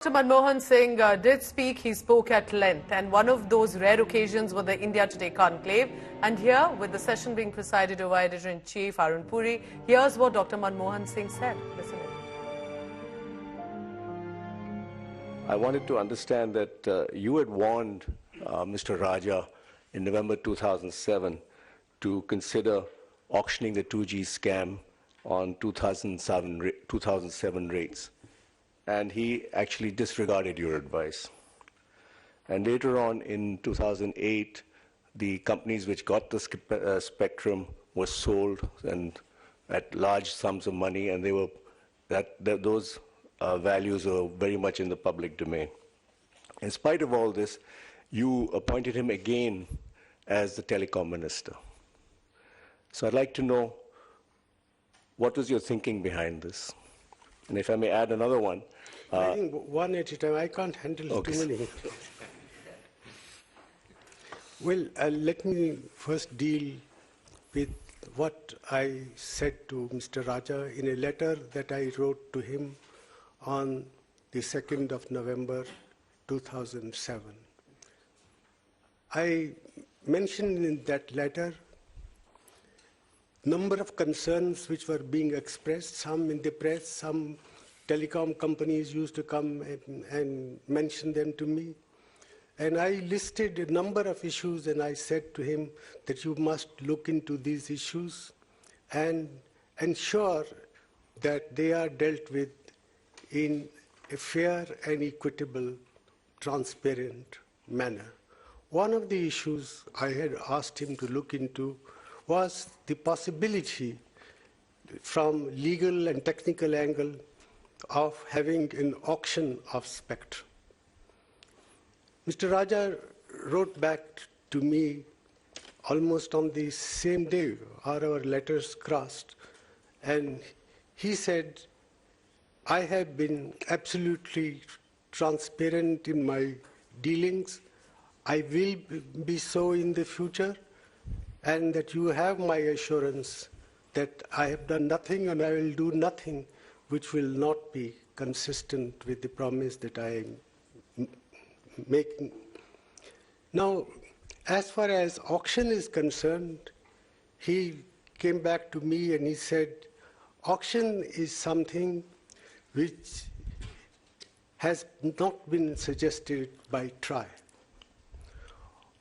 Dr. Manmohan Singh did speak. He spoke at length, and one of those rare occasions was the India Today Conclave. And here, with the session being presided over Editor-in-Chief Arun Puri, here's what Dr. Manmohan Singh said. Listen in. I wanted to understand that you had warned Mr. Raja in November 2007 to consider auctioning the 2G scam on 2007 rates. And he actually disregarded your advice. And later on in 2008, the companies which got the spectrum were sold and at large sums of money, and those values are very much in the public domain. In spite of all this, you appointed him again as the Telecom Minister. So I'd like to know, what was your thinking behind this? And if I may add another one. I think one at a time. I can't handle too many. Well, let me first deal with what I said to Mr. Raja in a letter that I wrote to him on the 2nd of November 2007. I mentioned in that letter number of concerns which were being expressed, some in the press, some telecom companies used to come and mention them to me. And I listed a number of issues, and I said to him that you must look into these issues and ensure that they are dealt with in a fair and equitable, transparent manner. One of the issues I had asked him to look into was the possibility from legal and technical angle of having an auction of spectrum. Mr. Raja wrote back to me almost on the same day, our letters crossed, and he said, I have been absolutely transparent in my dealings. I will be so in the future, and that you have my assurance that I have done nothing and I will do nothing which will not be consistent with the promise that I am making. Now, as far as auction is concerned, he came back to me and he said, auction is something which has not been suggested by TRI.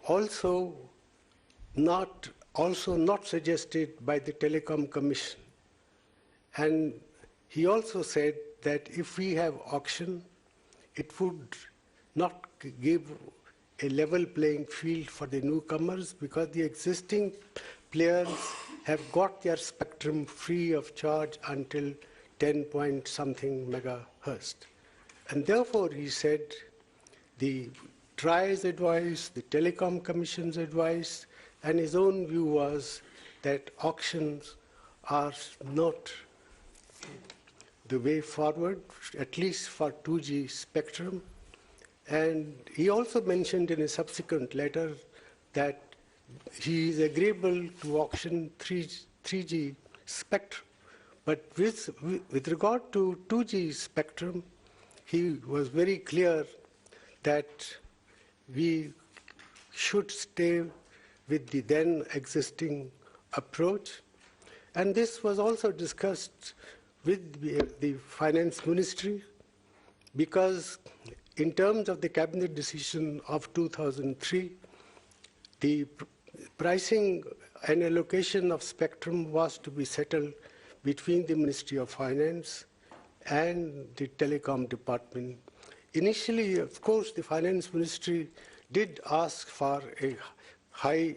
Also not suggested by the Telecom Commission. And he also said that if we have auction, it would not give a level playing field for the newcomers because the existing players have got their spectrum free of charge until 10 point something megahertz. And therefore, he said, the TRI's advice, the Telecom Commission's advice, and his own view was that auctions are not the way forward, at least for 2G spectrum. And he also mentioned in a subsequent letter that he is agreeable to auction 3G spectrum. But with regard to 2G spectrum, he was very clear that we should stay with the then existing approach. And this was also discussed with the Finance Ministry because in terms of the cabinet decision of 2003, the pricing and allocation of spectrum was to be settled between the Ministry of Finance and the Telecom Department. Initially, of course, the Finance Ministry did ask for a high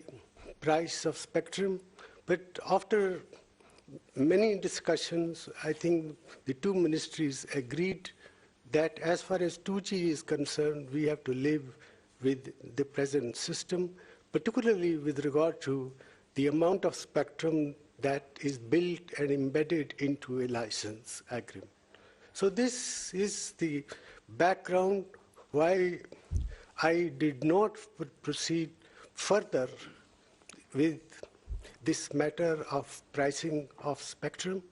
price of spectrum, but after many discussions, I think the two ministries agreed that as far as 2G is concerned, we have to live with the present system, particularly with regard to the amount of spectrum that is built and embedded into a license agreement. So this is the background why I did not proceed further with this matter of pricing of spectrum,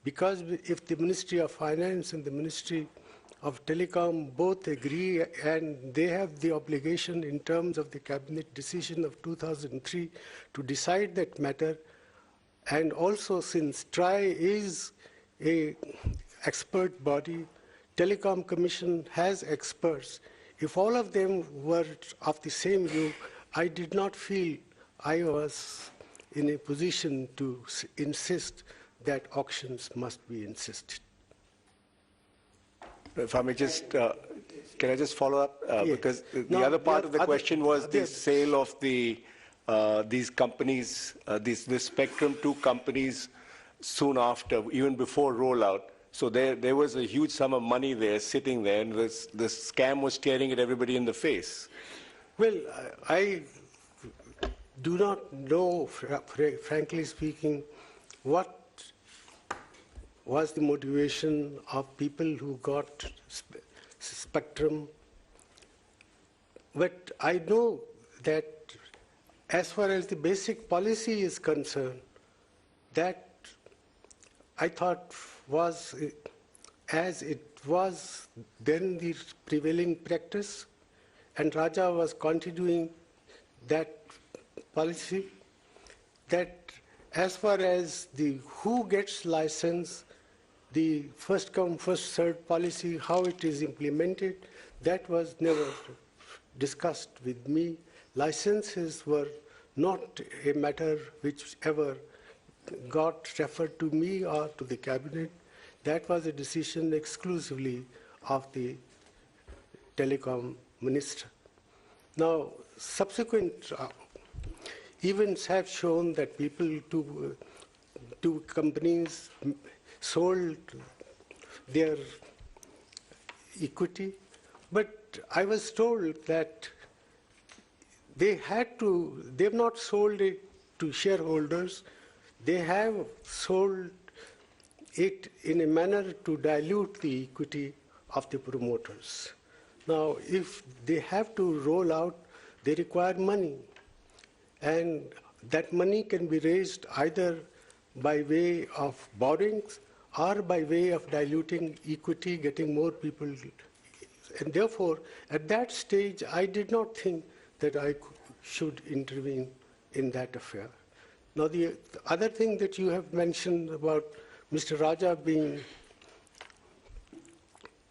because if the Ministry of Finance and the Ministry of Telecom both agree, and they have the obligation in terms of the cabinet decision of 2003 to decide that matter. And also, since TRAI is a expert body, Telecom Commission has experts. If all of them were of the same view, I did not feel I was in a position to insist that auctions must be insisted. If I may just, can I just follow up? Yes. Because the other part of the question was the sale of these companies, this spectrum to companies soon after, even before rollout. So there was a huge sum of money there sitting there, and the scam was staring at everybody in the face. Well, I do not know, frankly speaking, what was the motivation of people who got spectrum. But I know that as far as the basic policy is concerned, that I thought was, as it was then the prevailing practice, and Raja was continuing that policy, that as far as the who gets license, the first come, first served policy, how it is implemented, that was never discussed with me. Licenses were not a matter which ever got referred to me or to the cabinet. That was a decision exclusively of the Telecom Minister. Now, subsequent events have shown that people to companies sold their equity, but I was told that they've not sold it to shareholders, they have sold it in a manner to dilute the equity of the promoters. Now, if they have to roll out, they require money. And that money can be raised either by way of borrowings or by way of diluting equity, getting more people. And therefore, at that stage, I did not think that I should intervene in that affair. Now, the other thing that you have mentioned about Mr. Raja being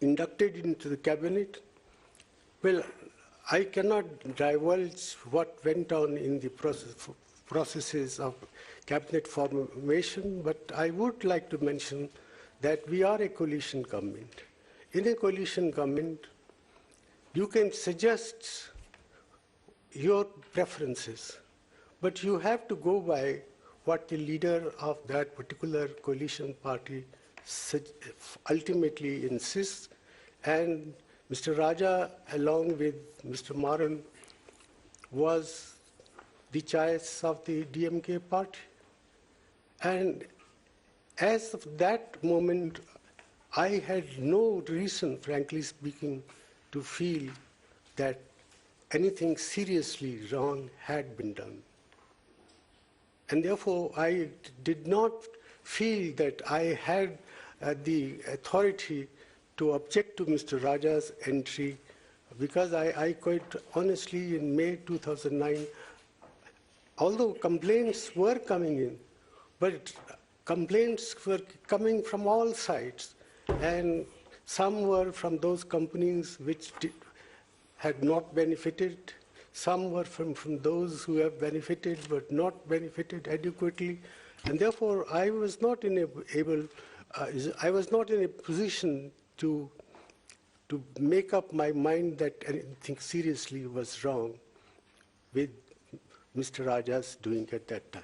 inducted into the cabinet, well, I cannot divulge what went on in the processes of cabinet formation, but I would like to mention that we are a coalition government. In a coalition government, you can suggest your preferences, but you have to go by what the leader of that particular coalition party ultimately insists. And Mr. Raja, along with Mr. Maran, was the choice of the DMK party. And as of that moment, I had no reason, frankly speaking, to feel that anything seriously wrong had been done. And therefore, I did not feel that I had the authority to object to Mr. Raja's entry, because I quite honestly, in May 2009, although complaints were coming in, but complaints were coming from all sides, and some were from those companies which had not benefited, some were from those who have benefited but not benefited adequately, and therefore I was not in a position to make up my mind that anything seriously was wrong with Mr. Raja's doing at that time.